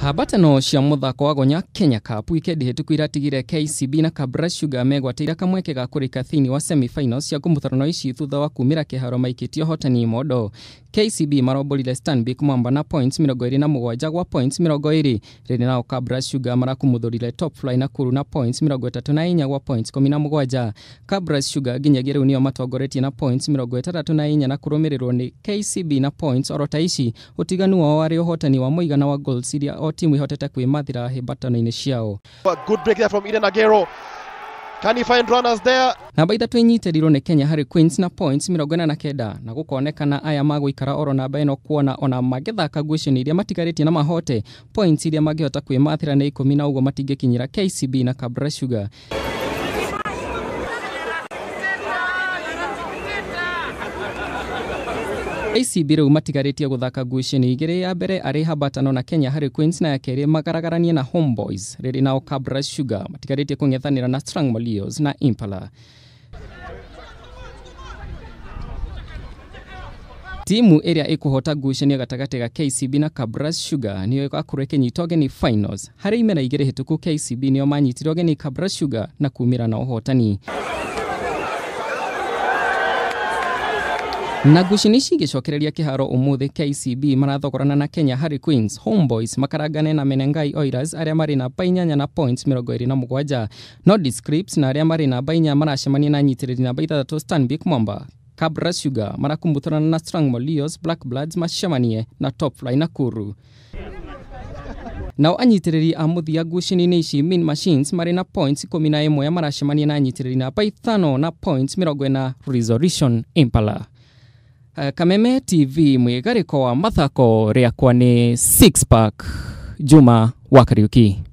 Habatano cia muthako wa gonya Kenya Cup weekend hituku iratigire KCB na Kabras Sugar megwateira kamweke ga kurika thini wa semi-finals cia kumutharano ici thutha wa kumira kiharo maikitio hotani modo. KCB maromborire Stanbic Mwamba na points 27 gwa points 20 riri nao Kabras Sugar marakumuthurire Top Fly na Kuru na points 34 gwa points 17. Kabras Sugar ginyagia riu nio matongoretie na points 34 na kurumirirwo ni KCB na points orota ici utiganu wao wari hotani wa muigana wa goals iria o timu ihotete kwimathira hibatano-ini ciao. A good break there from Eden Agero. Can he find runners there? Namba ithatu inyitiriro ni Kenya Harry Queens na points 49 na gukonekana aya maguikara oro namba ino kuona ona magithaka ngucio iria matigarĩtie na mahote points iria mangihota kwimathira ni 10 na ugo matingikinyira KCB na Kabras Sugar. KCB rĩu matigarĩtie guthaka ngucio igĩrĩ, ya mbere arĩ Habatano na Kenya Harry Queens na ya kerĩ magaragaranie na Homeboys, rĩrĩ nao Kabras Sugar matigarĩtie kũng'ethanĩra na Strong Lions na Impala. Timu ĩrĩa ĩkũhota ngucanio gatagatĩ ga KCB na Kabras Sugar nĩyo ĩgakorwo ĩkĩnyita ũgeni finals. Harĩ imera igĩrĩ hĩtũku KCB nĩyo manyitire ũgeni Kabras Sugar na kumĩra na ũhotani. Na ngucinici igicokereria kiharo umuthi KCB marathogorana na Kenya Harry Queens. Homeboys makarangane na Menengai Oilers aria mari na bainyanya na points 27. Nordic Scripts na aria mari na bainya maracemania na nyitiriri na baithatatu Stanbic Mwamba. Kabras Sugar marakumbuthana na Strong Lions, Black Bloods macemanie na Top Fly na Kuru. Nao anyitiriri a muthia ngucini-inĩ ici Mean Machines mari na points 11 maracemania na nyitiriri na baithano na points 40 Resolution Impala. Kameme TV mwigariko wa mathako riakwa ni Six Pack Juma wa Kariuki.